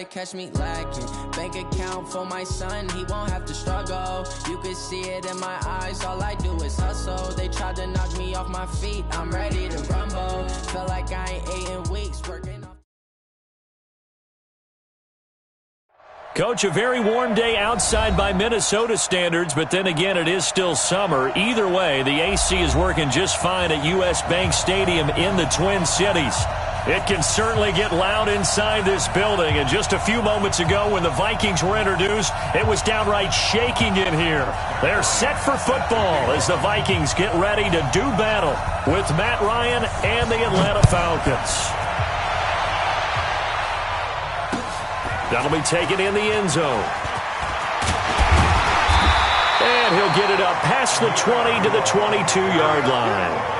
to catch me lacking. Bank account for my son, he won't have to struggle. You can see it in my eyes, all I do is hustle. They tried to knock me off my feet, I'm ready to rumble. Feel like I ain't ate in weeks, working off. Coach, a very warm day outside by Minnesota standards, but then again, it is still summer. Either way, the AC is working just fine at U.S. Bank Stadium in the Twin Cities. It can certainly get loud inside this building, and just a few moments ago when the Vikings were introduced, it was downright shaking in here. They're set for football as the Vikings get ready to do battle with Matt Ryan and the Atlanta Falcons. That'll be taken in the end zone. And he'll get it up past the 20 to the 22-yard line.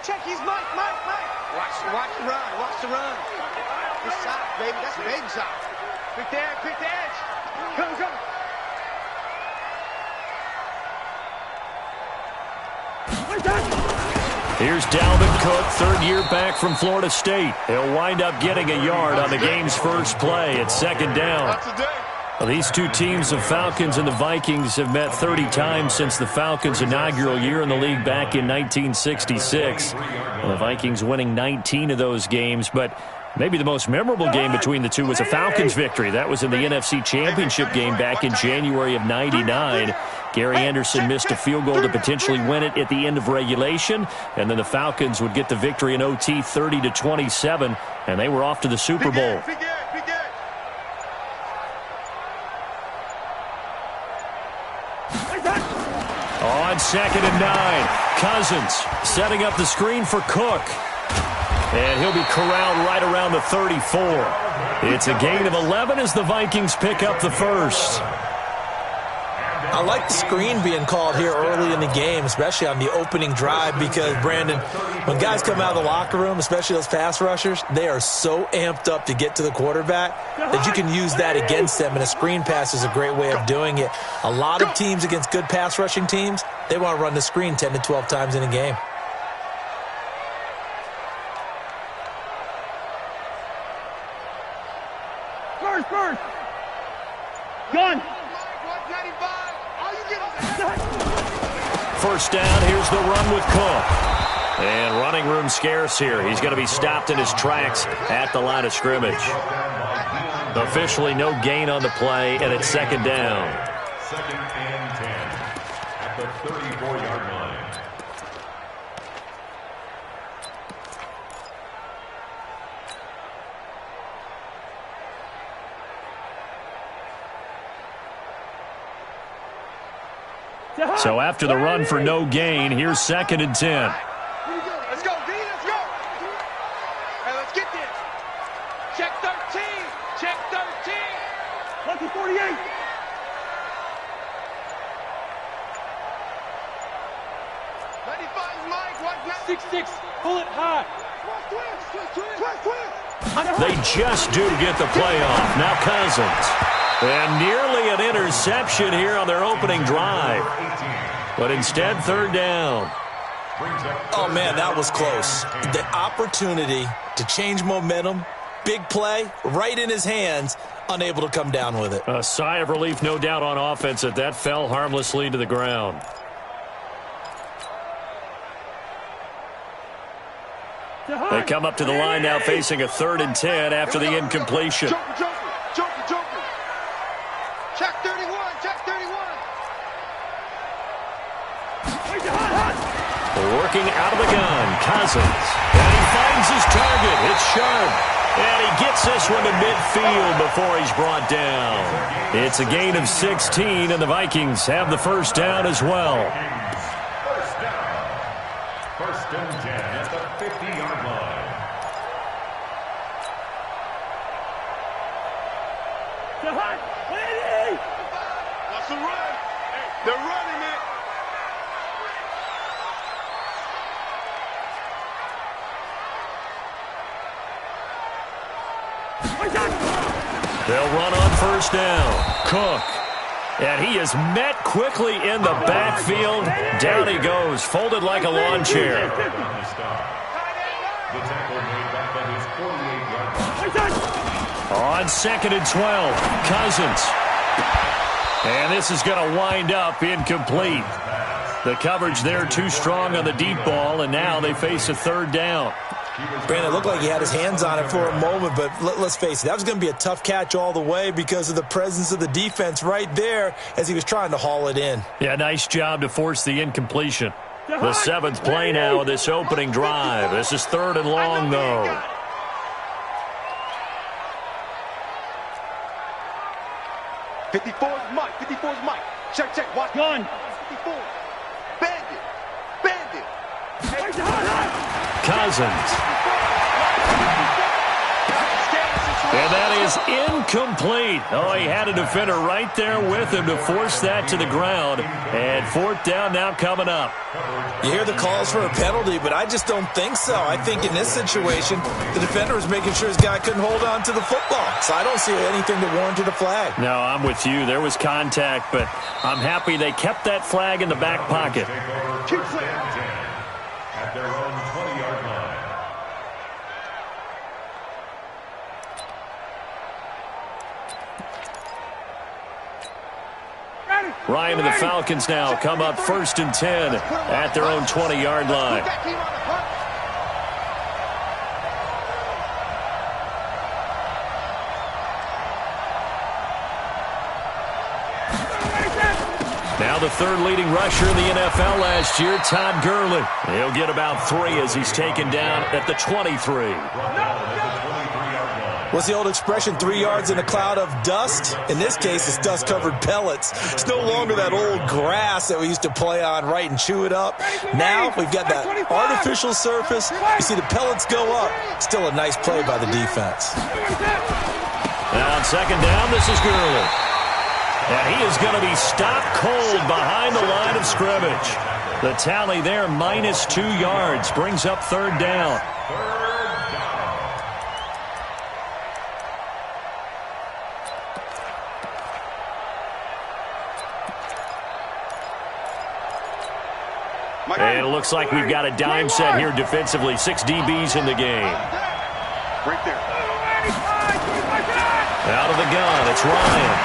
Check, he's Mike. Watch the run. This side, baby, that's a baby side. Quick the edge. Come. Here's Dalvin Cook, third year back from Florida State. He'll wind up getting a yard on the game's first play at second down. Well, these two teams, the Falcons and the Vikings, have met 30 times since the Falcons' inaugural year in the league back in 1966. And the Vikings winning 19 of those games, but maybe the most memorable game between the two was a Falcons victory. That was in the NFC Championship game back in January of '99. Gary Anderson missed a field goal to potentially win it at the end of regulation, and then the Falcons would get the victory in OT 30-27, and they were off to the Super Bowl. On 2nd and 9, Cousins setting up the screen for Cook. And he'll be corralled right around the 34. It's a gain of 11 as the Vikings pick up the first. I like the screen being called here early in the game, especially on the opening drive, because, Brandon, when guys come out of the locker room, especially those pass rushers, they are so amped up to get to the quarterback that you can use that against them, and a screen pass is a great way of doing it. A lot of teams against good pass rushing teams, they want to run the screen 10 to 12 times in a game. First. Gun. First down, here's the run with Cook. And running room scarce here. He's going to be stopped in his tracks at the line of scrimmage. Officially no gain on the play, and it's second down. Second and 10 at the 34-yard line. So after the run for no gain, here's 2nd and 10. Let's go, D, let's go. Hey, let's get this. Check 13. Check 13. Lucky 48. Mike, 6'6", pull it high. They just do get the play off. Now Cousins. And nearly an interception here on their opening drive. But instead, third down. Oh, man, that was close. The opportunity to change momentum, big play, right in his hands, unable to come down with it. A sigh of relief, no doubt, on offense that fell harmlessly to the ground. They come up to the line now facing a 3rd and 10 after the incompletion. Joker. Check 31. Working out of the gun, Cousins. And he finds his target. It's sharp. And he gets this one to midfield before he's brought down. It's a gain of 16, and the Vikings have the first down as well. First and 10 at the 50-yard line. That's a run. They're running it. first down. Cook. And he is met quickly in the backfield. Down he goes, folded like a lawn chair. The tackle made back at his 48-yard line. On 2nd and 12, Cousins. And this is going to wind up incomplete. The coverage there too strong on the deep ball, and now they face a third down. Brandon, it looked like he had his hands on it for a moment, but let's face it, that was going to be a tough catch all the way because of the presence of the defense right there as he was trying to haul it in. Yeah, nice job to force the incompletion. The 7th play now of this opening drive. This is 3rd and long, though. '54's Mike. '54's Mike. Check. Watch. Gun. 54. Bandit. Cousins. And that is incomplete. Oh, he had a defender right there with him to force that to the ground. And 4th down now coming up. You hear the calls for a penalty, but I just don't think so. I think in this situation, the defender was making sure his guy couldn't hold on to the football. So I don't see anything that warranted a flag. No, I'm with you. There was contact, but I'm happy they kept that flag in the back pocket. At their own 20-yard line. Ryan and the Falcons now come up 1st and 10 at their own 20-yard line. Now the 3rd leading rusher in the NFL last year, Todd Gurley. He'll get about 3 as he's taken down at the 23. What's the old expression, 3 yards in a cloud of dust? In this case, it's dust-covered pellets. It's no longer that old grass that we used to play on, right, and chew it up. Now we've got that artificial surface. You see the pellets go up. Still a nice play by the defense. Now on 2nd down, this is Gurley. And he is going to be stopped cold behind the line of scrimmage. The tally there, -2 yards, brings up 3rd down. And it looks like we've got a dime set here defensively. 6 DBs in the game. Right there. Out of the gun, it's Ryan.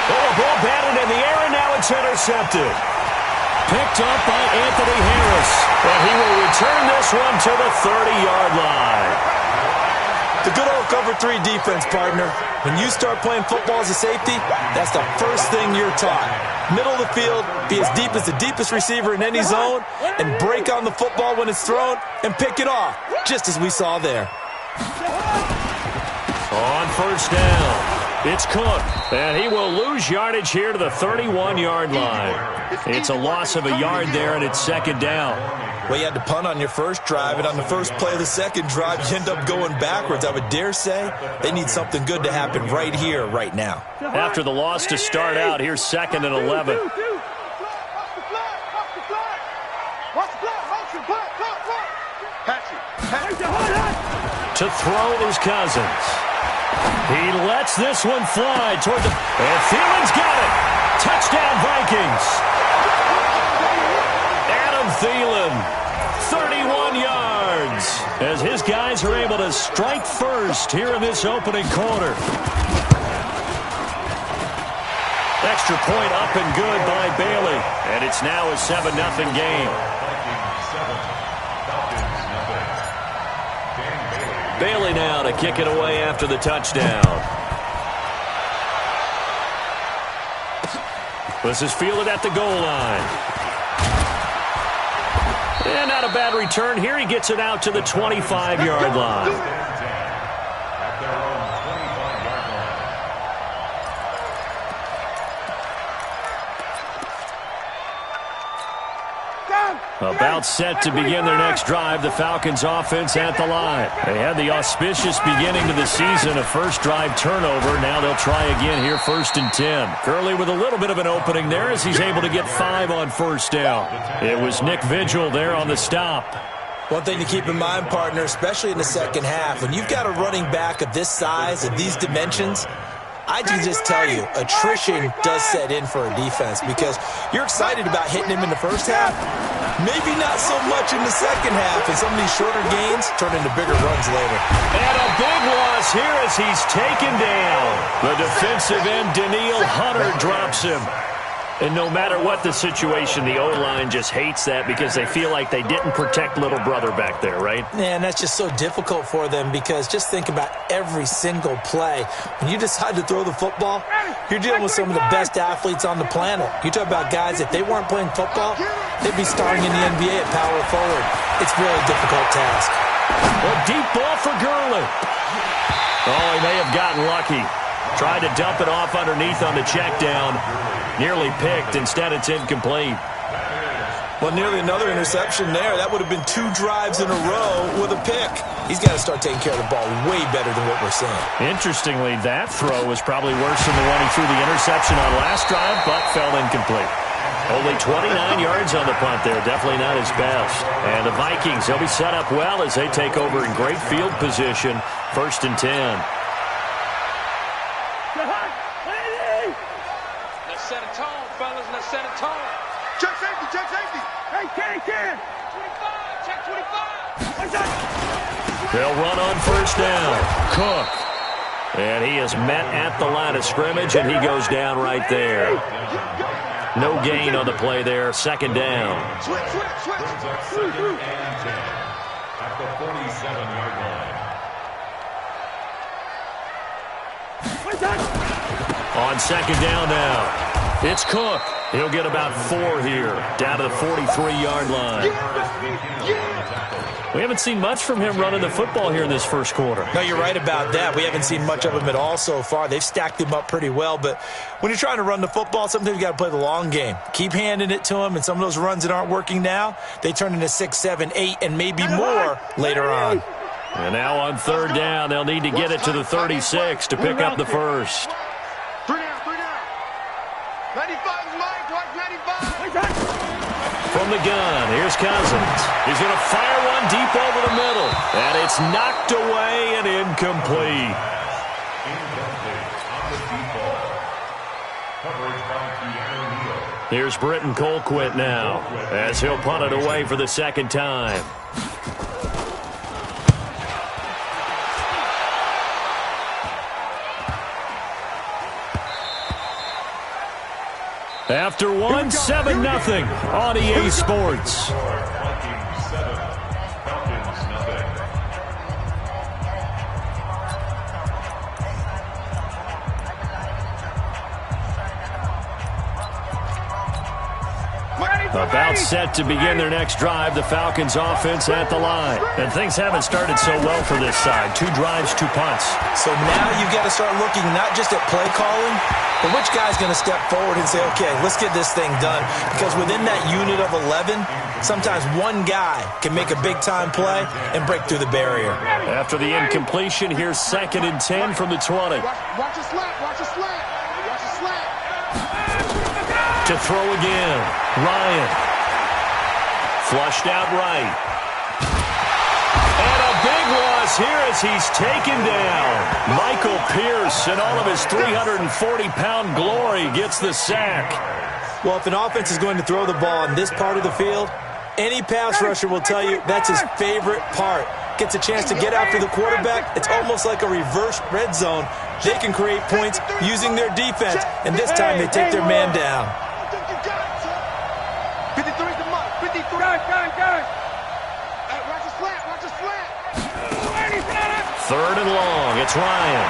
Oh, ball batted in the air, and now it's intercepted. Picked up by Anthony Harris. And he will return this one to the 30-yard line. The good old cover 3 defense, partner. When you start playing football as a safety, that's the first thing you're taught. Middle of the field, be as deep as the deepest receiver in any zone, and break on the football when it's thrown and pick it off, just as we saw there. On 1st down, it's Cook, and he will lose yardage here to the 31-yard line. It's a loss of a yard there, and it's 2nd down. Well, you had to punt on your first drive, and on the first play of the second drive, you end up going backwards. I would dare say they need something good to happen right here, right now. After the loss to start out, here's 2nd and 11. To throw is Cousins. He lets this one fly toward the... And Thielen's got it. Touchdown, Vikings. Adam Thielen, 31 yards, as his guys are able to strike first here in this opening quarter. Extra point up and good by Bailey, and it's now a 7-0 game. Bailey now to kick it away after the touchdown. This is fielded at the goal line. And not a bad return here. He gets it out to the 25-yard line. About set to begin their next drive, the Falcons offense at the line. They had the auspicious beginning to the season, a first drive turnover. Now they'll try again here, 1st and 10. Gurley with a little bit of an opening there as he's able to get 5 on 1st down. It was Nick Vigil there on the stop. One thing to keep in mind, partner, especially in the second half, when you've got a running back of this size and these dimensions, I can just tell you, attrition does set in for a defense because you're excited about hitting him in the first half, maybe not so much in the second half, and some of these shorter gains turn into bigger runs later. And a big loss here as he's taken down. The defensive end, Daniil Hunter, drops him. And no matter what the situation, the O-line just hates that because they feel like they didn't protect little brother back there, right? Man, that's just so difficult for them because just think about every single play. When you decide to throw the football, you're dealing with some of the best athletes on the planet. You talk about guys, if they weren't playing football, they'd be starting in the NBA at power forward. It's a really difficult task. A deep ball for Gurley. Oh, he may have gotten lucky. Tried to dump it off underneath on the check down. Nearly picked. Instead, it's incomplete. Well, nearly another interception there. That would have been 2 drives in a row with a pick. He's got to start taking care of the ball way better than what we're seeing. Interestingly, that throw was probably worse than the one he threw the interception on last drive, but fell incomplete. Only 29 yards on the punt there. Definitely not his best. And the Vikings, they'll be set up well as they take over in great field position. 1st and 10. Let's set a tone, fellas. Let's set a tone. Check safety, check safety. Hey, Ken. 25, check 25. What's that? They'll run on 1st down. Cook. And he is met at the line of scrimmage, and he goes down right there. No gain on the play there. 2nd down. Switch. 2nd and 10 at the 47-yard line. On 2nd down now. It's Cook. He'll get about 4 here. Down to the 43-yard line. We haven't seen much from him running the football here in this first quarter. No, you're right about that. We haven't seen much of him at all so far. They've stacked him up pretty well, but when you're trying to run the football, sometimes you got to play the long game. Keep handing it to him, and some of those runs that aren't working now, they turn into 6, 7, 8, and maybe more later on. And now on 3rd down, they'll need to get it to the 36 to pick up the first. 3 down. 95 is Mike. Watch 95. From the gun, here's Cousins. He's going to fire one deep over the middle. And it's knocked away and incomplete. Here's Britton Colquitt now as he'll punt it away for the 2nd time. After 1, 7-0 on EA Sports. About set to begin their next drive, the Falcons offense at the line. And things haven't started so well for this side. 2 drives, 2 punts. So now you've got to start looking not just at play calling, but which guy's going to step forward and say, okay, let's get this thing done. Because within that unit of 11, sometimes one guy can make a big-time play and break through the barrier. After the incompletion, here's 2nd and 10 from the 20. Watch a slap. To throw again. Ryan. Flushed out right. And a big loss here as he's taken down. Michael Pierce, in all of his 340-pound glory, gets the sack. Well, if an offense is going to throw the ball in this part of the field, any pass rusher will tell you that's his favorite part. Gets a chance to get after the quarterback. It's almost like a reverse red zone. They can create points using their defense, and this time they take their man down. 53's the mark. 53. Go. Watch a slant. 3rd and long. It's Ryan.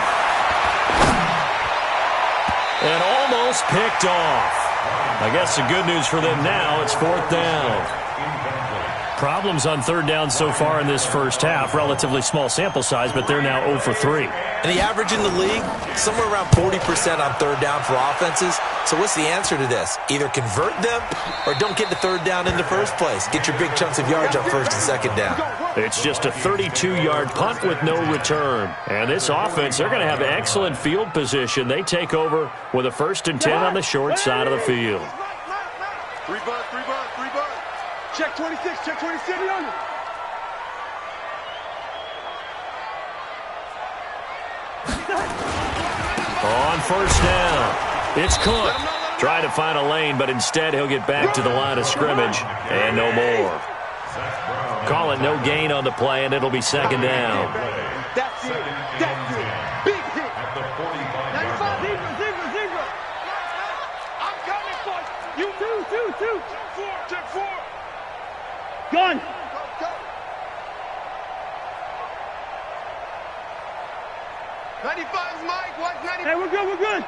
And almost picked off. I guess the good news for them now, it's 4th down. Problems on 3rd down so far in this first half. Relatively small sample size, but they're now 0 for 3. And the average in the league, somewhere around 40% on 3rd down for offenses. So what's the answer to this? Either convert them or don't get to 3rd down in the first place. Get your big chunks of yards on 1st and 2nd down. It's just a 32-yard punt with no return. And this offense, they're going to have excellent field position. They take over with a 1st and 10 on the short side of the field. 3 bud. Check 26 on you. On first down, it's Cook. Trying to find a lane, but instead he'll get back to the line of scrimmage, and no more. Call it no gain on the play, and it'll be second down. That's it. That's it. Big hit. At the 45-yard line. Zebra. I'm coming for you. Two. 10-4. Gun. Go. 95's Mike. What's 95? Hey, we're good.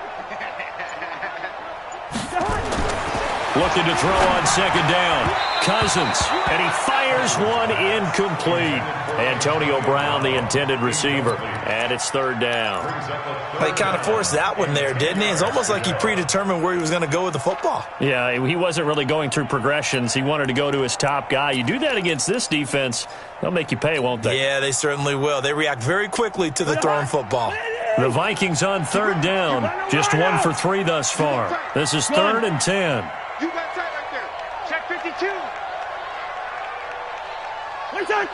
Looking to throw on second down. Cousins, and he fires one incomplete. Antonio Brown, the intended receiver, and it's third down. He kind of forced that one there, didn't he? It's almost like he predetermined where he was going to go with the football. Yeah, he wasn't really going through progressions. He wanted to go to his top guy. You do that against this defense, they'll make you pay, won't they? Yeah, they certainly will. They react very quickly to the thrown football. The Vikings on third down, just 1 for 3 thus far. This is 3rd and 10. You got tight right there. Check 52. One side.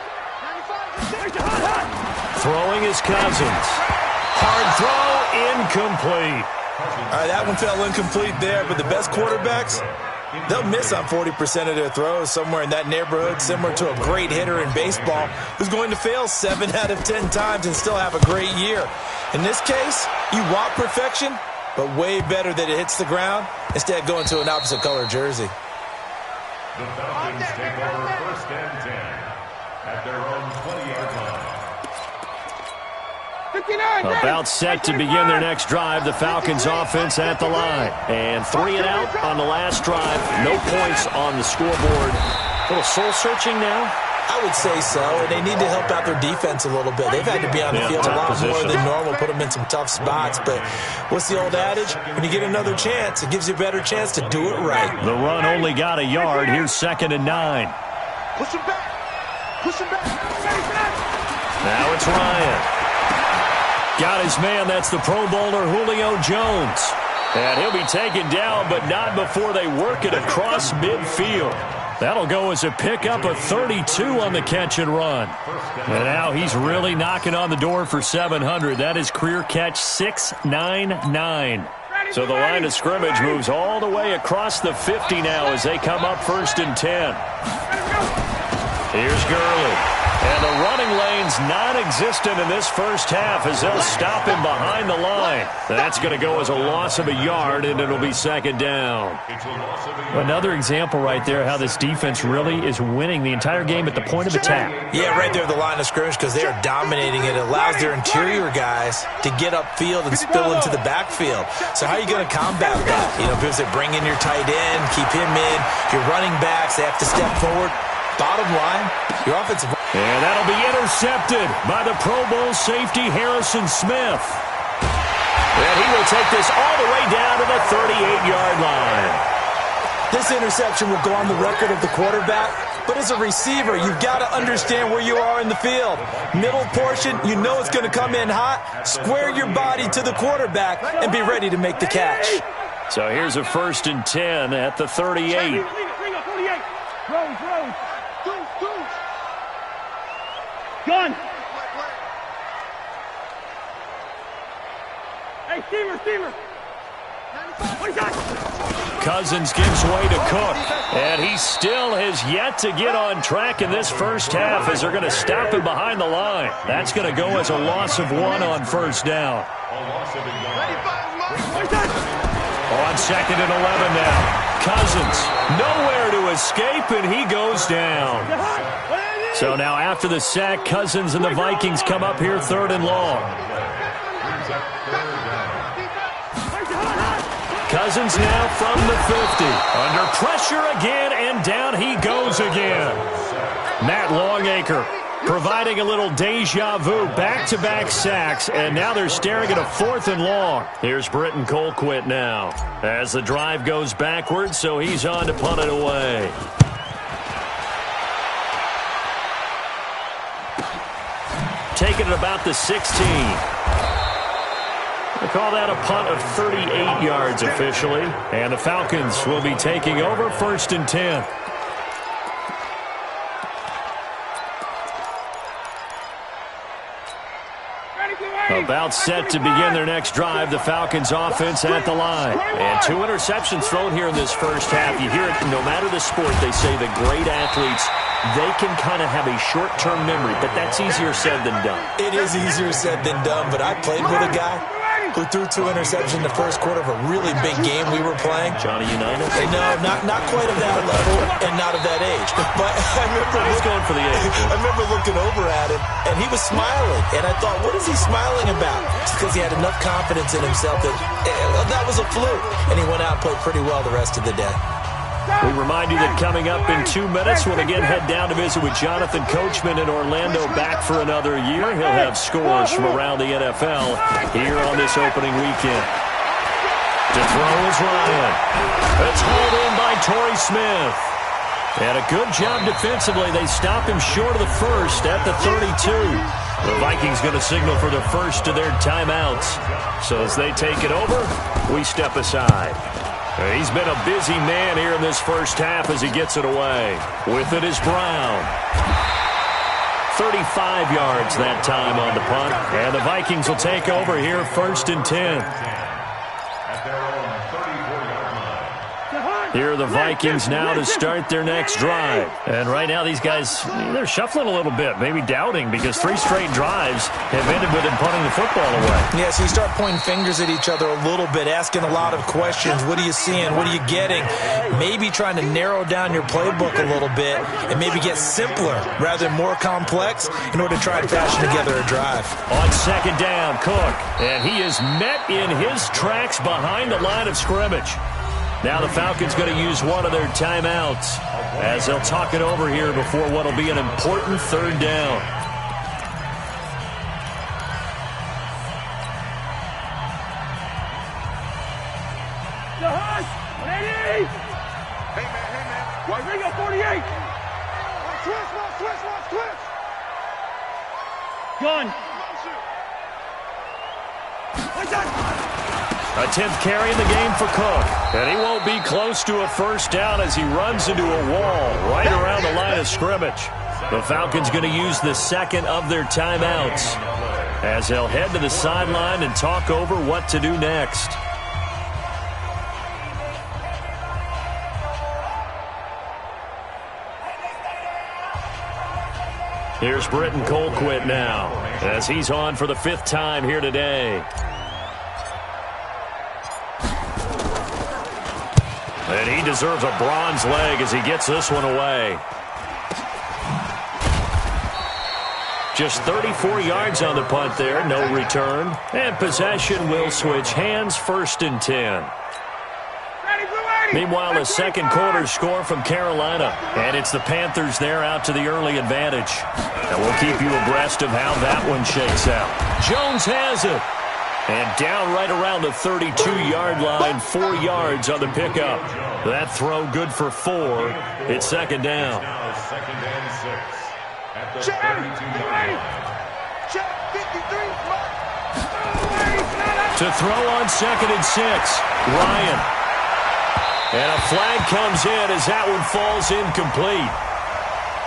95. Throwing is Cousins. Hard throw, incomplete. All right, that one fell incomplete there, but the best quarterbacks, they'll miss on 40% of their throws, somewhere in that neighborhood, similar to a great hitter in baseball who's going to fail 7 out of 10 times and still have a great year. In this case, you want perfection, but way better that it hits the ground instead of going to an opposite color jersey. The Falcons take over 1st and 10 at their own 20-yard line. 59. About set to begin their next drive. The Falcons offense at the line. And 3 and out on the last drive. No points on the scoreboard. A little soul-searching now? I would say so, and they need to help out their defense a little bit. They've had to be on the field a lot more than normal, put them in some tough spots. But what's the old adage? When you get another chance, it gives you a better chance to do it right. The run only got a yard. Here's 2nd and 9. Push him back. Now it's Ryan. Got his man. That's the Pro Bowler Julio Jones. And he'll be taken down, but not before they work it across midfield. That'll go as a pickup of 32 on the catch and run. And now he's really knocking on the door for 700. That is career catch 699. So the line of scrimmage moves all the way across the 50 now as they come up 1st and 10. Here's Gurley. And the running lane's non-existent in this first half as they'll stop him behind the line. That's going to go as a loss of a yard, and it'll be 2nd down. Another example right there how this defense really is winning the entire game at the point of attack. Yeah, right there at the line of scrimmage because they are dominating it. It allows their interior guys to get upfield and spill into the backfield. So how are you going to combat that? You know, because they bring in your tight end, keep him in. Your running backs, they have to step forward. Bottom line, your offensive... And that'll be intercepted by the Pro Bowl safety Harrison Smith. And he will take this all the way down to the 38-yard line. This interception will go on the record of the quarterback, but as a receiver, you've got to understand where you are in the field. Middle portion, you know it's going to come in hot. Square your body to the quarterback and be ready to make the catch. So here's a 1st and 10 at the 38. Rose. Gun. Hey, steamer. Cousins gives way to Cook, and he still has yet to get on track in this first half as they're going to stop him behind the line. That's going to go as a loss of 1 on 1st down. On 2nd and 11 now. Cousins nowhere to escape, and he goes down. So now after the sack, Cousins and the Vikings come up here 3rd and long. Cousins now from the 50. Under pressure again, and down he goes again. Matt Longacre providing a little deja vu, back-to-back sacks, and now they're staring at a 4th and long. Here's Britton Colquitt now as the drive goes backwards, so he's on to punt it away. Taking it about the 16. They call that a punt of 38 yards officially. And the Falcons will be taking over 1st and 10. About set to begin their next drive, the Falcons offense at the line. And 2 interceptions thrown here in this first half. You hear it, no matter the sport, they say the great athletes, they can kind of have a short-term memory, but that's easier said than done. It is easier said than done, but I played with a guy who threw 2 interceptions in the first quarter of a really big game we were playing. Johnny Unitas? No, not quite of that level and not of that age. But I remember he's going for the age. I remember looking over at him, and he was smiling. And I thought, what is he smiling about? It's because he had enough confidence in himself that that was a fluke. And he went out and played pretty well the rest of the day. We remind you that coming up in 2 minutes, we'll again head down to visit with Jonathan Coachman in Orlando, back for another year. He'll have scores from around the NFL here on this opening weekend. To throw is Ryan. It's hauled in by Torrey Smith. And a good job defensively. They stop him short of the first at the 32. The Vikings going to signal for the first of their timeouts. So as they take it over, we step aside. He's been a busy man here in this first half as he gets it away. With it is Brown. 35 yards that time on the punt. And the Vikings will take over here 1st and 10. Here are the Vikings now to start their next drive. And right now these guys, they're shuffling a little bit, maybe doubting, because 3 straight drives have ended with them punting the football away. Yeah, so you start pointing fingers at each other a little bit, asking a lot of questions. What are you seeing? What are you getting? Maybe trying to narrow down your playbook a little bit and maybe get simpler rather than more complex in order to try and fashion together a drive. On 2nd down, Cook. And he is met in his tracks behind the line of scrimmage. Now the Falcons going to use one of their timeouts as they'll talk it over here before what will be an important 3rd down. Hey, man. Watch Ringo 48. Watch twist. Gun. A 10th carry in the game for Cook. And he won't be close to a 1st down as he runs into a wall right around the line of scrimmage. The Falcons going to use the 2nd of their timeouts as they'll head to the sideline and talk over what to do next. Here's Britton Colquitt now as he's on for the 5th time here today. And he deserves a bronze leg as he gets this one away. Just 34 yards on the punt there, no return. And possession will switch hands, 1st and 10. Meanwhile, a 2nd quarter score from Carolina. And it's the Panthers there out to the early advantage. And we'll keep you abreast of how that one shakes out. Jones has it. And down right around the 32-yard line, 4 yards on the pickup. That throw good for 4. It's 2nd down. Now 2nd and 6 at the 32-yard line. Check 53. To throw on 2nd and 6, Ryan. And a flag comes in as that one falls incomplete.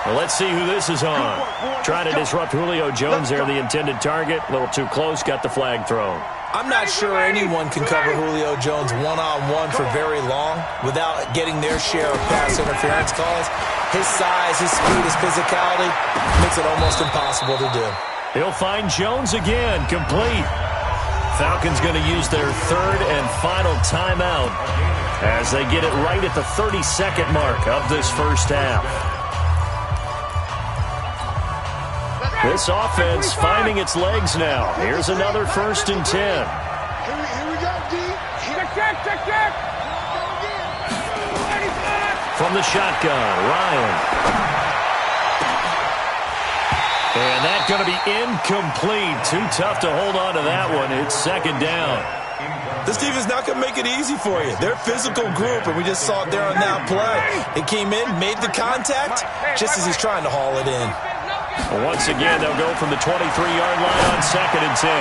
Well, let's see who this is on. Trying to disrupt Julio Jones there, the intended target. A little too close, got the flag thrown. I'm not sure anyone can cover Julio Jones one-on-one for very long without getting their share of pass interference calls. His size, his speed, his physicality makes it almost impossible to do. He'll find Jones again, complete. Falcons going to use their 3rd and final timeout as they get it right at the 32nd mark of this first half. This offense finding its legs now. Here's another 1st and 10. Here we go, D. Check. From the shotgun, Ryan. And that's going to be incomplete. Too tough to hold on to that one. It's 2nd down. This team is not going to make it easy for you. They're a physical group, and we just saw it there on that play. It came in, made the contact, just as he's trying to haul it in. Once again, they'll go from the 23-yard line on 2nd and 10.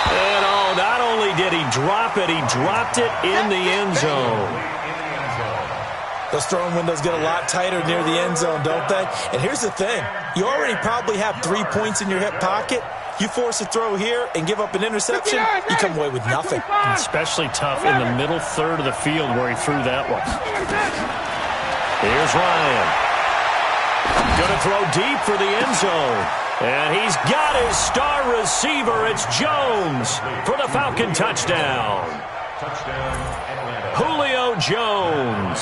And not only did he drop it, he dropped it in the end zone. Those throwing windows get a lot tighter near the end zone, don't they? And here's the thing. You already probably have 3 points in your hip pocket. You force a throw here and give up an interception, you come away with nothing. Especially tough in the middle third of the field where he threw that one. Here's Ryan. Going to throw deep for the end zone. And he's got his star receiver. It's Jones for the Falcon touchdown. Julio Jones.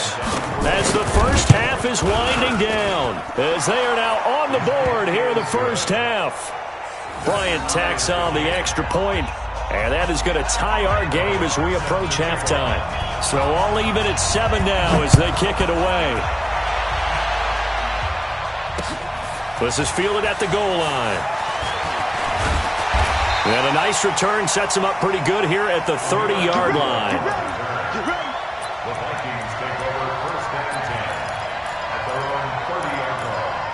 As the first half is winding down, as they are now on the board here in the first half. Bryant tacks on the extra point, and that is going to tie our game as we approach halftime. So all even at 7 now as they kick it away. This is fielded at the goal line. And a nice return sets him up pretty good here at the 30-yard line. The Vikings take over first and 10 at their own 30-yard line.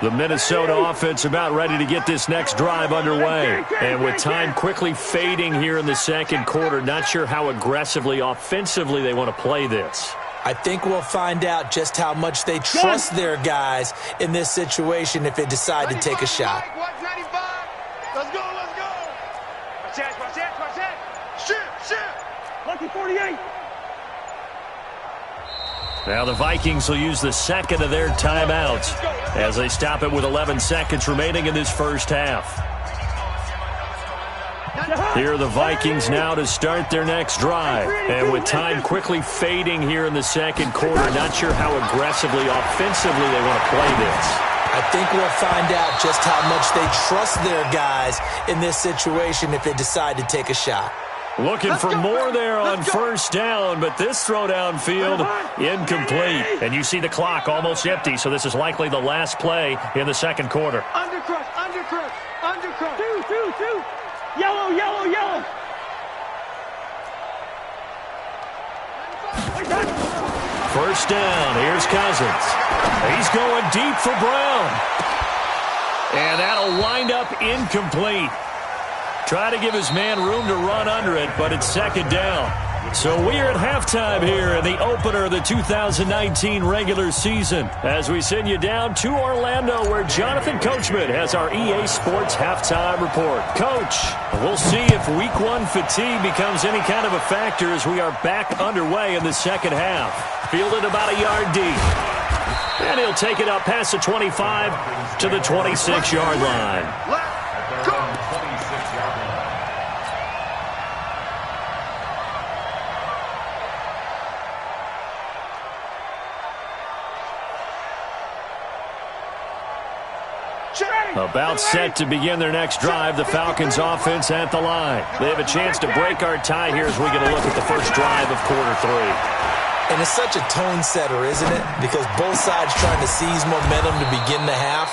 The Minnesota offense about ready to get this next drive underway. And with time quickly fading here in the second quarter, not sure how aggressively, offensively they want to play this. I think we'll find out just how much they trust their guys in this situation if they decide to take a shot. Watch 95. Let's go, let's go. Watch that, watch that, watch that. Shoot. Lucky 48. Now the Vikings will use the second of their timeouts as they stop it with 11 seconds remaining in this first half. Here are the Vikings now to start their next drive. And with time quickly fading here in the second quarter, not sure how aggressively, offensively they want to play this. I think we'll find out just how much they trust their guys in this situation if they decide to take a shot. Looking for more there on first down, but this throw downfield incomplete. And you see the clock almost empty, so this is likely the last play in the second quarter. Undercrush, undercrush, undercrush. Two. Yellow, yellow, yellow. First down, here's Cousins. He's going deep for Brown. And that'll wind up incomplete. Try to give his man room to run under it, but it's second down. So we are at halftime here in the opener of the 2019 regular season as we send you down to Orlando where Jonathan Coachman has our EA Sports halftime report. Coach, we'll see if week one fatigue becomes any kind of a factor as we are back underway in the second half. Fielded about a yard deep. And he'll take it up past the 25 to the 26-yard line. At their own 26-yard line. About set to begin their next drive, the Falcons offense at the line. They have a chance to break our tie here as we get a look at the first drive of quarter three. And it's such a tone setter, isn't it? Because both sides trying to seize momentum to begin the half.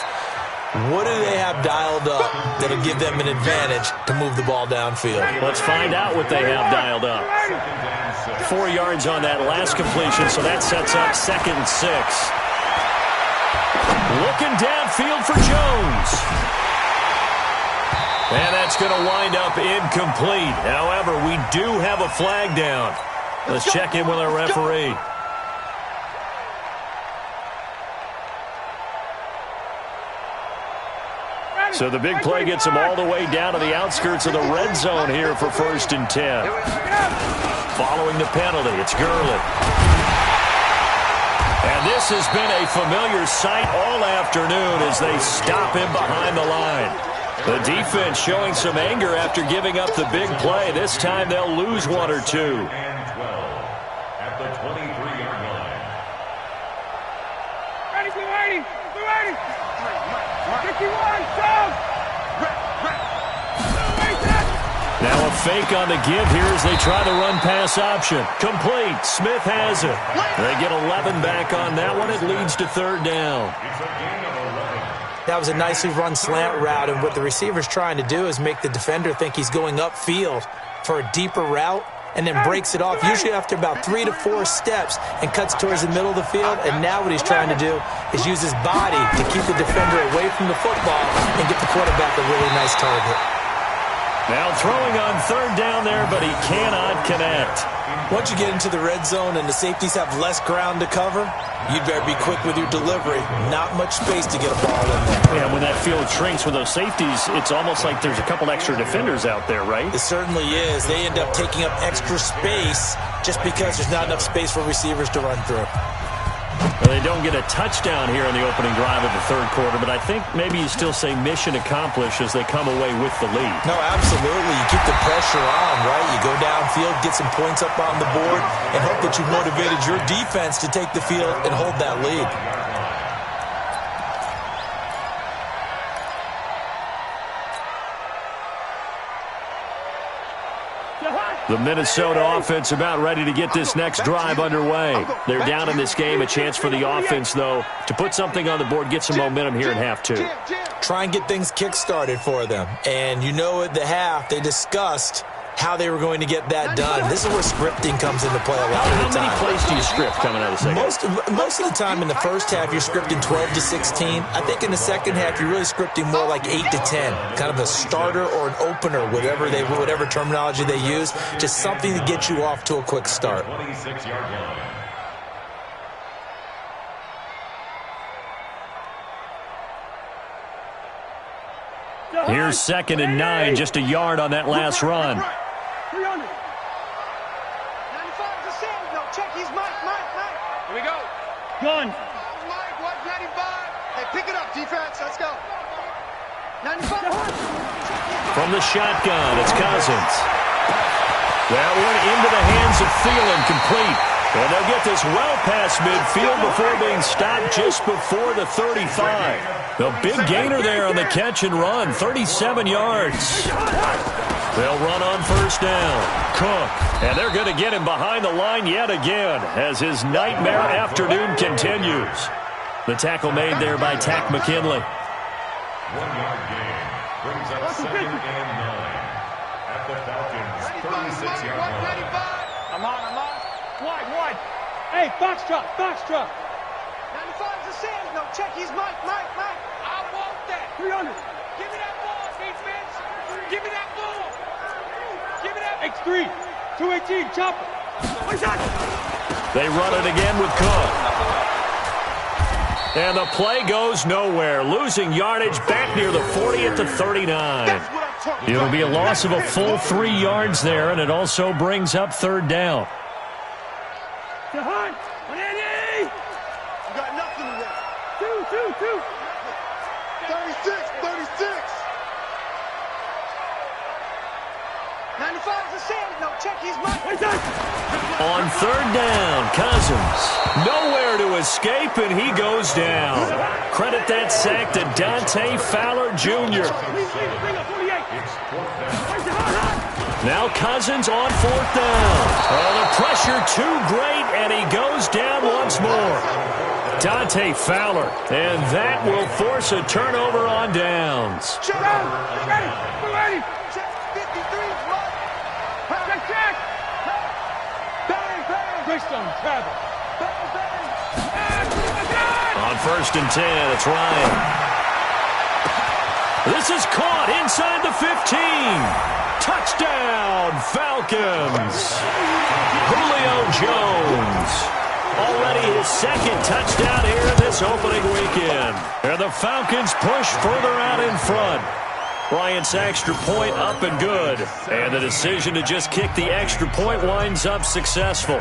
What do they have dialed up that'll give them an advantage to move the ball downfield? Let's find out what they have dialed up. 4 yards on that last completion, so that sets up 2nd and 6. Looking downfield for Jones. And that's going to wind up incomplete. However, we do have a flag down. Let's check in with our referee. So the big play gets them all the way down to the outskirts of the red zone here for 1st and 10. Following the penalty, it's Gurley. And this has been a familiar sight all afternoon as they stop him behind the line. The defense showing some anger after giving up the big play. This time they'll lose 1 or 2. And 12 at the 23-yard line. Ready, be ready, be ready. 51, stop. Now a fake on the give here as they try the run-pass option. Complete. Smith has it. They get 11 back on that one. It leads to 3rd down. It's a gain of 11. That was a nicely run slant route, and what the receiver's trying to do is make the defender think he's going upfield for a deeper route and then breaks it off, usually after about 3 to 4 steps, and cuts towards the middle of the field. And now what he's trying to do is use his body to keep the defender away from the football and get the quarterback a really nice target. Now throwing on third down there, but he cannot connect. Once you get into the red zone and the safeties have less ground to cover, you'd better be quick with your delivery. Not much space to get a ball in there. Yeah, when that field shrinks with those safeties, it's almost like there's a couple extra defenders out there, right? It certainly is. They end up taking up extra space just because there's not enough space for receivers to run through. Well, they don't get a touchdown here in the opening drive of the third quarter, but I think maybe you still say mission accomplished as they come away with the lead. No, absolutely. You keep the pressure on, right? You go downfield, get some points up on the board, and hope that you've motivated your defense to take the field and hold that lead. The Minnesota offense about ready to get this next drive underway. They're down in this game. A chance for the offense, though, to put something on the board, get some momentum here in half two. Try and get things kick-started for them. And you know at the half, they discussed how they were going to get that done. This is where scripting comes into play a lot of the time. How many plays do you script coming out of the second? Most of the time in the first half, you're scripting 12 to 16. I think in the second half, you're really scripting more like 8 to 10. Kind of a starter or an opener, whatever terminology they use. Just something to get you off to a quick start. 26-yard line. Here's 2nd and 9, just a yard on that last run. 300. 95 to send. No, check. He's Mike. Here we go. Gun. Mike, what? 95. Hey, pick it up, defense. Let's go. 95. From the shotgun, it's Cousins. That one into the hands of Thielen, complete. And they'll get this well past midfield before being stopped just before the 35. The big gainer there on the catch and run, 37 yards. They'll run on first down. Cook. And they're going to get him behind the line yet again as his nightmare afternoon continues. The tackle made there by Tack McKinley. 1-yard gain brings up 2nd and 9 at the Falcons' 36-yard line. I'm on. Wide. Hey, box truck. 95 to send. No, check. He's Mike. I want that. 300. Give me that ball, defense. Give me that ball. Give me that. X3. 218. Chopper. What's that? They run it again with Cook. And the play goes nowhere. Losing yardage back near the 40 at the 39. It'll be a loss of a full 3 yards there, and it also brings up third down. To Hunt. 180. You got nothing to run. 2. 36. 95 to send. No, check. He's Mike. What's that? On third down, Cousins. Nowhere to escape, and he goes down. Credit that sack to Dante Fowler Jr. Now Cousins on fourth down. Oh, the pressure too great, and he goes down once more. Dante Fowler, and that will force a turnover on downs. Check. Ready. Check. 53. Check. Bang. Greystone travel. On first and 10, it's Ryan. This is caught inside the 15. Touchdown, Falcons. Julio Jones. Already his second touchdown here in this opening weekend. And the Falcons push further out in front. Bryant's extra point up and good. And the decision to just kick the extra point winds up successful.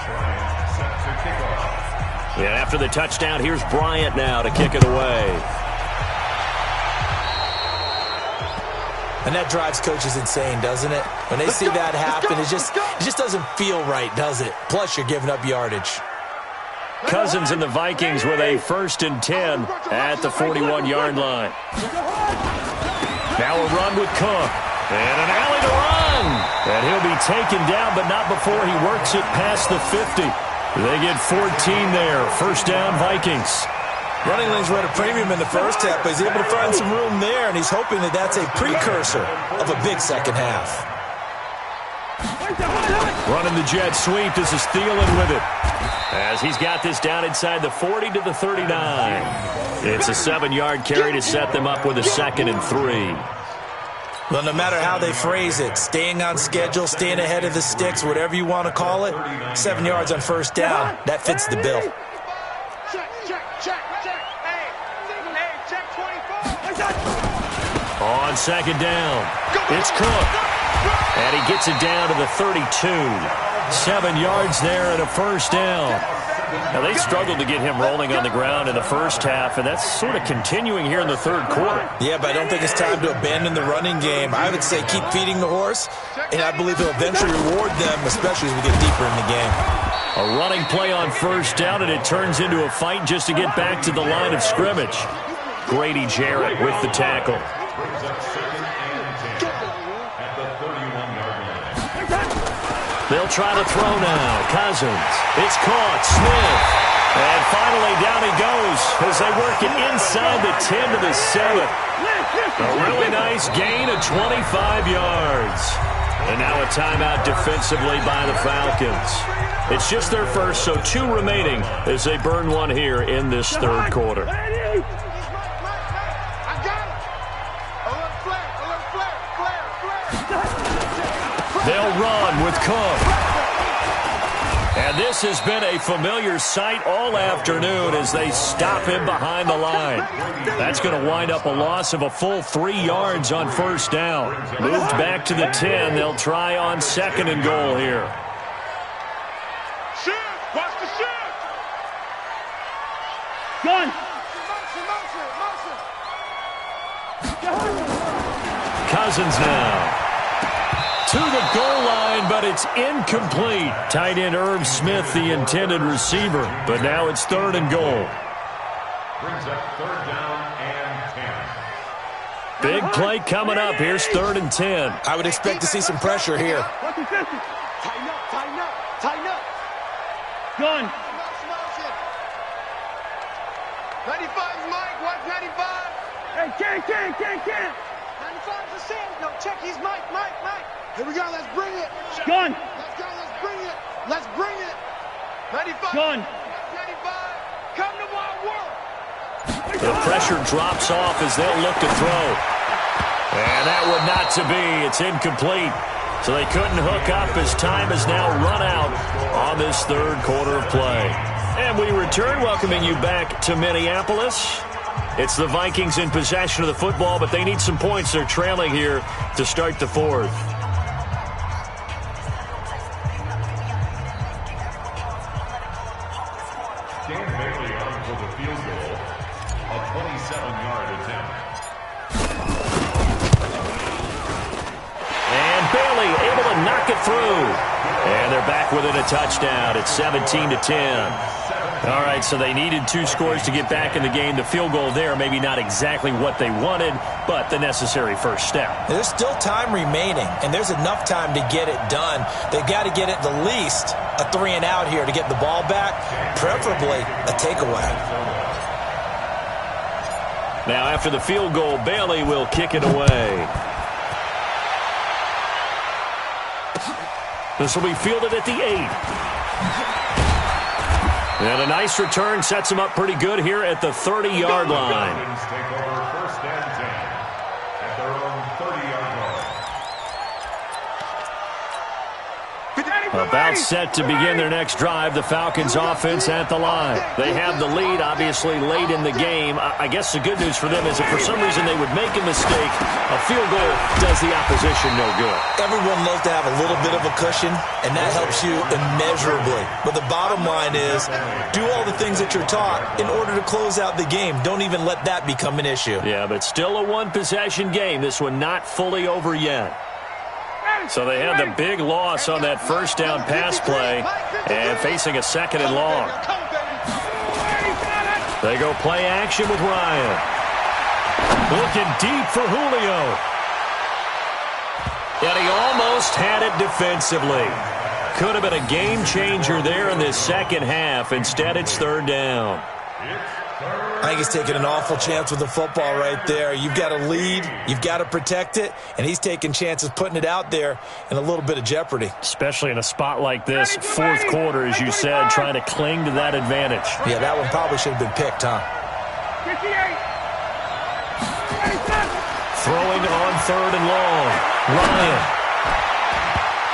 And after the touchdown, here's Bryant now to kick it away. And that drives coaches insane, doesn't it? When they see that happen, it just doesn't feel right, does it? Plus, you're giving up yardage. Cousins and the Vikings with a 1st and 10 at the 41-yard line. Now a run with Cook. And an alley to run. And he'll be taken down, but not before he works it past the 50. They get 14 there. First down, Vikings. Running lanes were at a premium in the first half, but he's able to find some room there, and he's hoping that that's a precursor of a big second half. Running the jet sweep. This is Thielen with it. As he's got this down inside the 40 to the 39. It's a 7-yard carry to set them up with a 2nd and 3. Well, no matter how they phrase it, staying on schedule, staying ahead of the sticks, whatever you want to call it, 7 yards on first down, that fits the bill. Check. Hey, check 24. On second down, it's Cook. And he gets it down to the 32. 7 yards there and a first down. Now, they struggled to get him rolling on the ground in the first half, and that's sort of continuing here in the third quarter. Yeah, but I don't think it's time to abandon the running game. I would say keep feeding the horse, and I believe he'll eventually reward them, especially as we get deeper in the game. A running play on first down, and it turns into a fight just to get back to the line of scrimmage. Grady Jarrett with the tackle. Brings up 2nd and 10 at the 31-yard line. They'll try to throw now. Cousins. It's caught. Smith. And finally down he goes as they work it inside the 10 to the 7. A really nice gain of 25 yards. And now a timeout defensively by the Falcons. It's just their first, so 2 remaining as they burn one here in this third quarter. I got it. A little flare. They'll run with Cook. And this has been a familiar sight all afternoon as they stop him behind the line. That's going to wind up a loss of a full 3 yards on first down. Moved back to the 10. They'll try on 2nd and goal here. Shift. Watch the shift. Gun. Motion. Cousins now. To the goal line, but it's incomplete. Tight end Irv Smith, the intended receiver. But now it's 3rd and goal. Brings up 3rd down and 10. Big play coming up. Here's 3rd and 10. I would expect to see some pressure here. What's the distance? Tighten up. Gun. Motion. 95's Mike. Watch 95. Hey, can't. 95's the same. No, check. He's Mike. Here we go. Let's bring it. Gun. Let's bring it. 95. Gun. 95. Come to Wild World. The pressure drops off as they'll look to throw. And that would not to be. It's incomplete. So they couldn't hook up as time has now run out on this third quarter of play. And we return, welcoming you back to Minneapolis. It's the Vikings in possession of the football, but they need some points. They're trailing here to start the fourth. Dan Bailey on for the field goal. A 27-yard attempt. And Bailey able to knock it through. And they're back within a touchdown. It's 17-10. All right, so they needed 2 scores to get back in the game. The field goal there, maybe not exactly what they wanted, but the necessary first step. There's still time remaining, and there's enough time to get it done. They've got to get at the least a 3 and out here to get the ball back, preferably a takeaway. Now, after the field goal, Bailey will kick it away. This will be fielded at the 8. And a nice return sets them up pretty good here at the 30-yard line. Falcons take over 1st and 10 at their own 30-yard line. About set to begin their next drive, the Falcons offense at the line. They have the lead, obviously, late in the game. I guess the good news for them is if for some reason they would make a mistake, a field goal does the opposition no good. Everyone loves to have a little bit of a cushion, and that helps you immeasurably. But the bottom line is, do all the things that you're taught in order to close out the game. Don't even let that become an issue. Yeah, but still a one-possession game. This one not fully over yet. So they had the big loss on that first down pass play and facing a 2nd and long. They go play action with Ryan. Looking deep for Julio. And he almost had it defensively. Could have been a game changer there in this second half. Instead, it's 3rd down. I think he's taking an awful chance with the football right there. You've got to lead, you've got to protect it, and he's taking chances putting it out there in a little bit of jeopardy. Especially in a spot like this, 4th quarter, as you said, trying to cling to that advantage. Yeah, that one probably should have been picked, huh? 58. Throwing on 3rd and long. Ryan.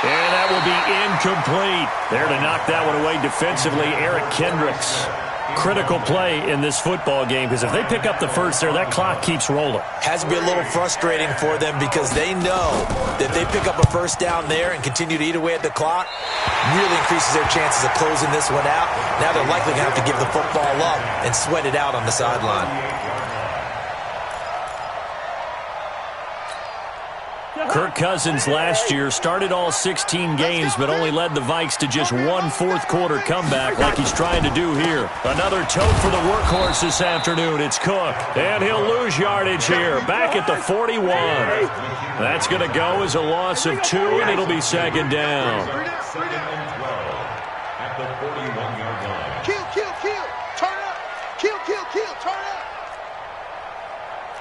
And that will be incomplete. There to knock that one away defensively, Eric Kendricks. Critical play in this football game, because if they pick up the first there, that clock keeps rolling. Has to be a little frustrating for them because they know that if they pick up a first down there and continue to eat away at the clock, really increases their chances of closing this one out. Now they're likely going to have to give the football up and sweat it out on the sideline. Kirk Cousins last year started all 16 games but only led the Vikes to just one fourth-quarter comeback like he's trying to do here. Another tote for the workhorse this afternoon. It's Cook, and he'll lose yardage here. Back at the 41. That's going to go as a loss of 2, and it'll be 2nd down. 2nd and 12 at the 41-yard line. Kill, kill, kill. Turn up. Kill, kill, kill. Turn up.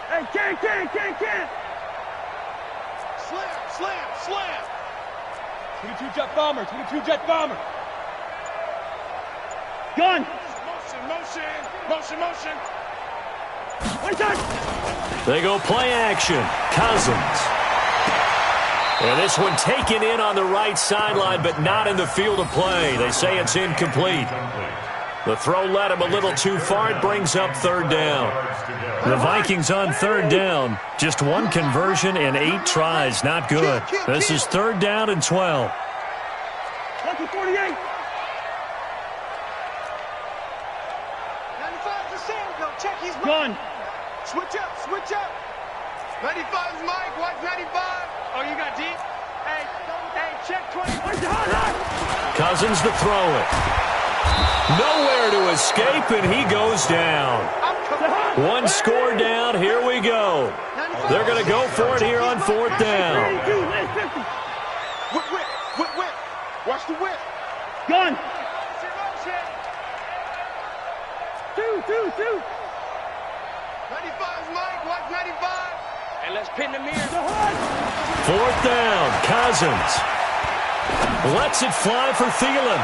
Hey, can't. Slam, slam, slam. 22 jet bomber. Gun. Motion. They go play action. Cousins. And this one taken in on the right sideline, but not in the field of play. They say it's incomplete. The throw led him a little too far. It brings up 3rd down. The Vikings on 3rd down. Just one conversion and 8 tries. Not good. This is 3rd down and 12. Lucky 48. 95 to Sandville. Check his Gun. Switch up. 95's Mike. Watch 95. Oh, you got deep? Hey, check 20. Cousins to throw it. Nowhere to escape, and he goes down. One score down. Here we go. They're going to go for it here on 4th down. Whip. Watch the whip. Gun. 2. 95's Mike. Watch 95. And let's pin the mirror. 4th down. Cousins lets it fly for Thielen.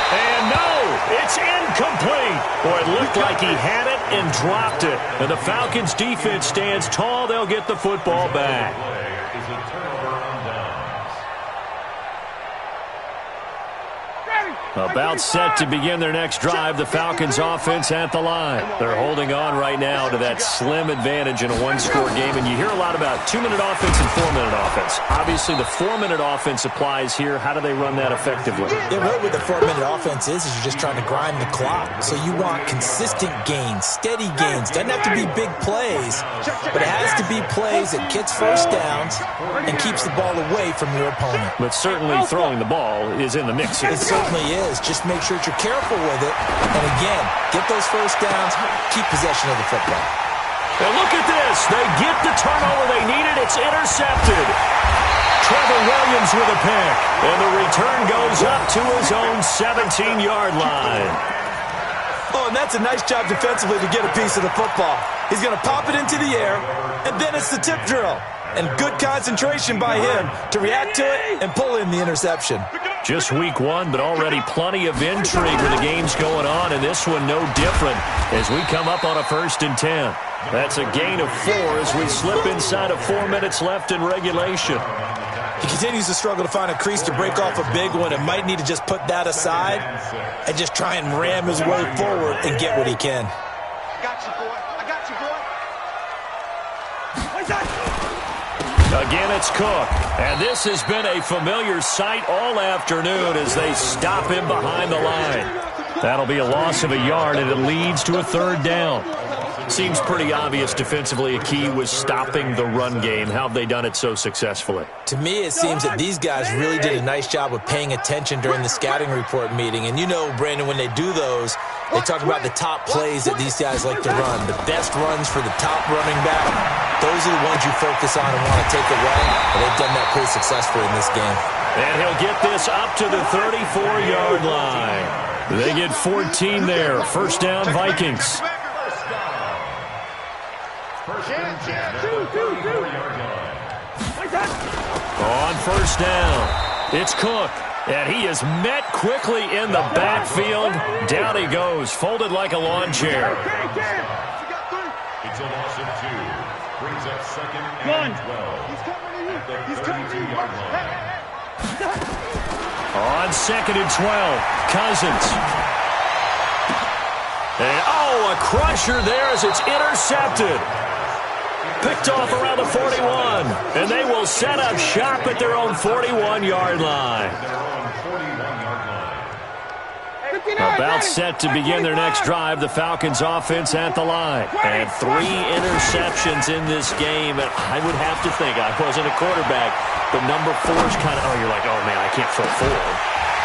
And no, it's incomplete. Boy, it looked like he had it and dropped it. And the Falcons defense stands tall. They'll get the football back. Play is a turnover on downs. About set to begin their next drive, the Falcons offense at the line. They're holding on right now to that slim advantage in a one-score game, and you hear a lot about 2-minute offense and 4-minute offense. Obviously, the 4-minute offense applies here. How do they run that effectively? Yeah, really what the 4-minute offense is you're just trying to grind the clock. So you want consistent gains, steady gains. Doesn't have to be big plays, but it has to be plays that gets first downs and keeps the ball away from your opponent. But certainly throwing the ball is in the mix here. It certainly is. Just make sure that you're careful with it. And again, get those first downs, keep possession of the football. And look at this. They get the turnover they needed. It's intercepted. Trevor Williams with a pick. And the return goes up to his own 17-yard line. Oh, and that's a nice job defensively to get a piece of the football. He's going to pop it into the air, and then it's the tip drill. And good concentration by him to react to it and pull in the interception. Just week 1, but already plenty of intrigue with the games going on, and this one no different as we come up on a 1st and 10. That's a gain of 4 as we slip inside of 4 minutes left in regulation. He continues to struggle to find a crease to break off a big one and might need to just put that aside and just try and ram his way forward and get what he can. I got you, boy. Again, it's Cook. And this has been a familiar sight all afternoon as they stop him behind the line. That'll be a loss of a yard, and it leads to a 3rd down. Seems pretty obvious defensively a key was stopping the run game. How have they done it so successfully? To me, it seems that these guys really did a nice job of paying attention during the scouting report meeting. And you know, Brandon, when they do those, they talk about the top plays that these guys like to run. The best runs for the top running back, those are the ones you focus on and want to take away. And they've done that pretty successfully in this game. And he'll get this up to the 34-yard line. They get 14 there. 1st down, Vikings. On 1st down, it's Cook. And he is met quickly in the backfield. Down he goes, folded like a lawn chair. It's a loss of 2. Brings up second and 12. He's coming to you. At the He's coming to you. 32-yard line. On second and 12, Cousins. And, a crusher there as it's intercepted. Picked off around the 41. And they will set up shop at their own 41-yard line. About set to begin their next drive, the Falcons offense at the line. And 3 interceptions in this game. And I would have to think, I wasn't a quarterback, but number 4 is kind of, you're like, oh, man, I can't throw 4.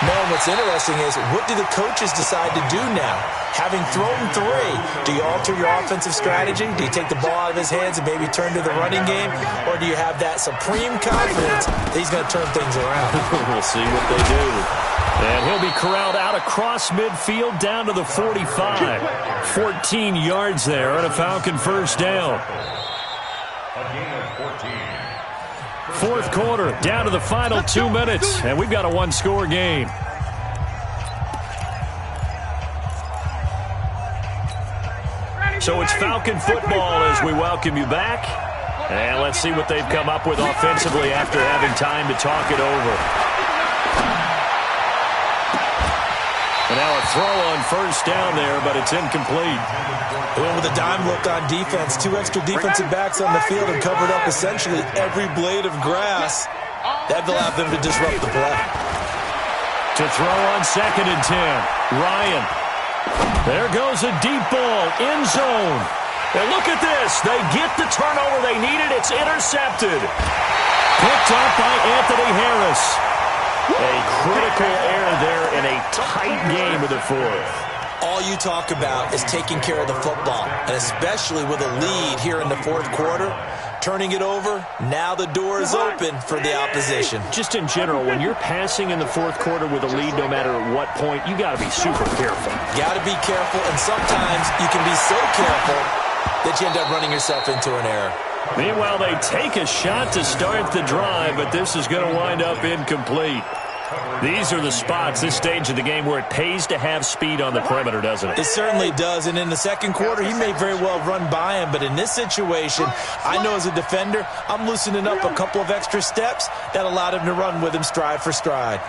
No, what's interesting is, what do the coaches decide to do now? Having thrown 3, do you alter your offensive strategy? Do you take the ball out of his hands and maybe turn to the running game? Or do you have that supreme confidence that he's going to turn things around? We'll see what they do. And he'll be corralled out across midfield down to the 45. 14 yards there on a Falcon first down. A gain of 14. Fourth quarter, down to the final 2 minutes, and we've got a one-score game. So it's Falcon football as we welcome you back. And let's see what they've come up with offensively after having time to talk it over. And now a throw on first down there, but it's incomplete. They went with a dime look on defense. 2 extra defensive backs on the field and covered up essentially every blade of grass. That allowed them to disrupt the play. To throw on second and 10, Ryan. There goes a deep ball, end zone. And look at this. They get the turnover they needed. It's intercepted. Picked up by Anthony Harris. A critical error there in a tight game of the fourth. All you talk about is taking care of the football, and especially with a lead here in the fourth quarter, turning it over, now the door is open for the opposition. Just in general, when you're passing in the fourth quarter with a lead, no matter at what point, you got to be super careful. Got to be careful, and sometimes you can be so careful that you end up running yourself into an error. Meanwhile, they take a shot to start the drive, but this is going to wind up incomplete. These are the spots, this stage of the game, where it pays to have speed on the perimeter, doesn't it? It certainly does, and in the second quarter, he may very well run by him, but in this situation, I know as a defender, I'm loosening up a couple of extra steps that allowed him to run with him stride for stride.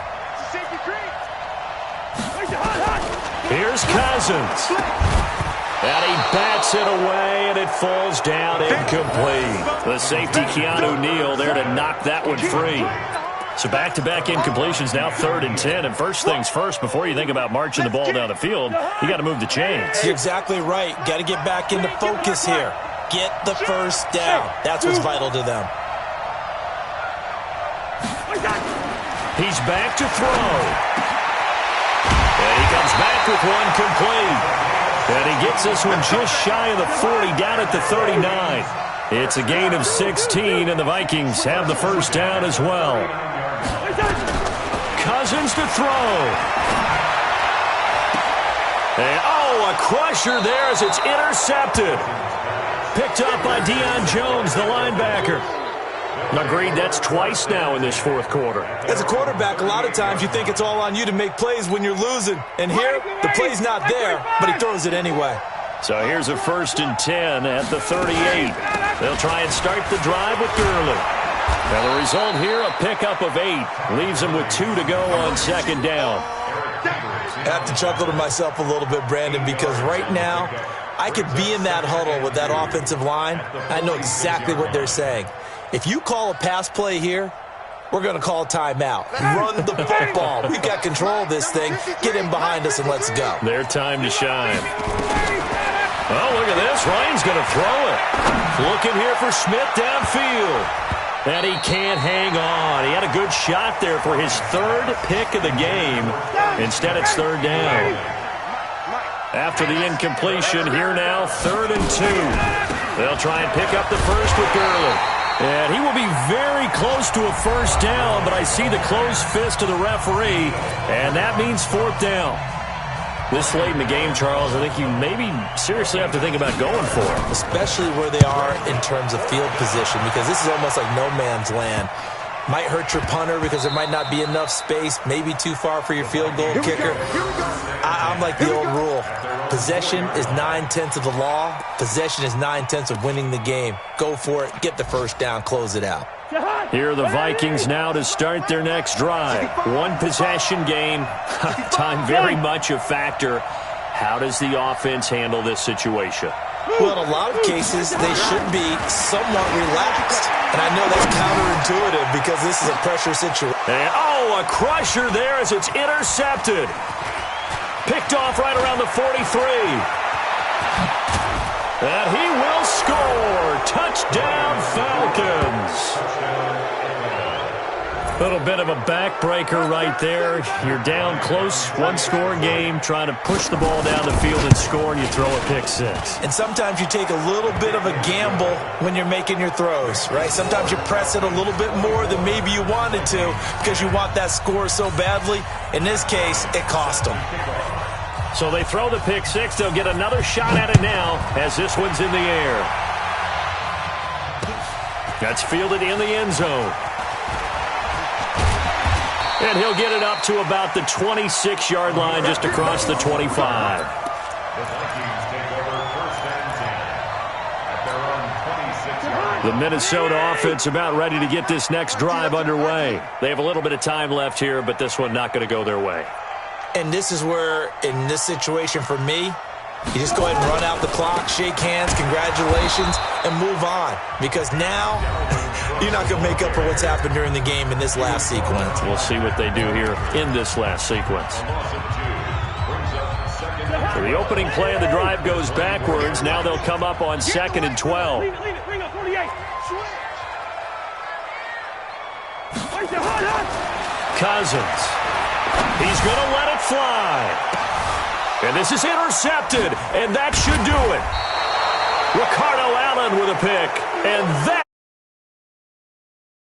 Here's Cousins. And he bats it away, and it falls down incomplete. The safety, Keanu Neal, there to knock that one free. So back-to-back incompletions, now 3rd and 10. And first things first, before you think about marching the ball down the field, you got to move the chains. You're exactly right. Got to get back into focus here. Get the first down. That's what's vital to them. He's back to throw. And he comes back with one complete. And he gets this one just shy of the 40, down at the 39. It's a gain of 16, and the Vikings have the first down as well. Cousins to throw. And, a crusher there as it's intercepted. Picked up by Deion Jones, the linebacker. Agreed, that's twice now in this fourth quarter. As a quarterback, a lot of times you think it's all on you to make plays when you're losing. And here, the play's not there, but he throws it anyway. So here's a 1st and 10 at the 38. They'll try and start the drive with Gurley. Now the result here, a pickup of 8. Leaves them with 2 to go on second down. I have to chuckle to myself a little bit, Brandon, because right now, I could be in that huddle with that offensive line. I know exactly what they're saying. If you call a pass play here, we're going to call a timeout. Run the football. We've got control of this thing. Get in behind us and let's go. Their time to shine. Oh, look at this. Ryan's going to throw it. Looking here for Smith downfield. And he can't hang on. He had a good shot there for his 3rd pick of the game. Instead, it's 3rd down. After the incompletion, here now, 3rd and 2. They'll try and pick up the first with Gurley. And he will be very close to a first down, but I see the closed fist of the referee, and that means 4th down. This late in the game, Charles, I think you maybe seriously have to think about going for it. Especially where they are in terms of field position, because this is almost like no man's land. Might hurt your punter because there might not be enough space, maybe too far for your field goal kicker. I'm like the old rule. Possession is 9/10 of the law. Possession is 9/10 of winning the game. Go for it. Get the first down. Close it out. Here are the Vikings now to start their next drive. One possession game. Time very much a factor. How does the offense handle this situation? Well, in a lot of cases, they should be somewhat relaxed. And I know that's counterintuitive because this is a pressure situation. And, a crusher there as it's intercepted. Picked off right around the 43. And he will score. Touchdown, Falcons. A little bit of a backbreaker right there. You're down close, one-score game, trying to push the ball down the field and score, and you throw a pick six. And sometimes you take a little bit of a gamble when you're making your throws, right? Sometimes you press it a little bit more than maybe you wanted to because you want that score so badly. In this case, it cost them. So they throw the pick six. They'll get another shot at it now as this one's in the air. That's fielded in the end zone. And he'll get it up to about the 26-yard line, just across the 25. The Vikings take over first and 10 at their own 26-yard line. The Minnesota offense about ready to get this next drive underway. They have a little bit of time left here, but this one not going to go their way. And this is where, in this situation for me, you just go ahead and run out the clock, shake hands, congratulations, and move on. Because now, you're not going to make up for what's happened during the game in this last sequence. We'll see what they do here in this last sequence. So the opening play of the drive goes backwards. Now they'll come up on 2nd and 12. Leave it. Bring up 48. Cousins. He's going to let it fly. And this is intercepted, and that should do it. Ricardo Allen with a pick, and that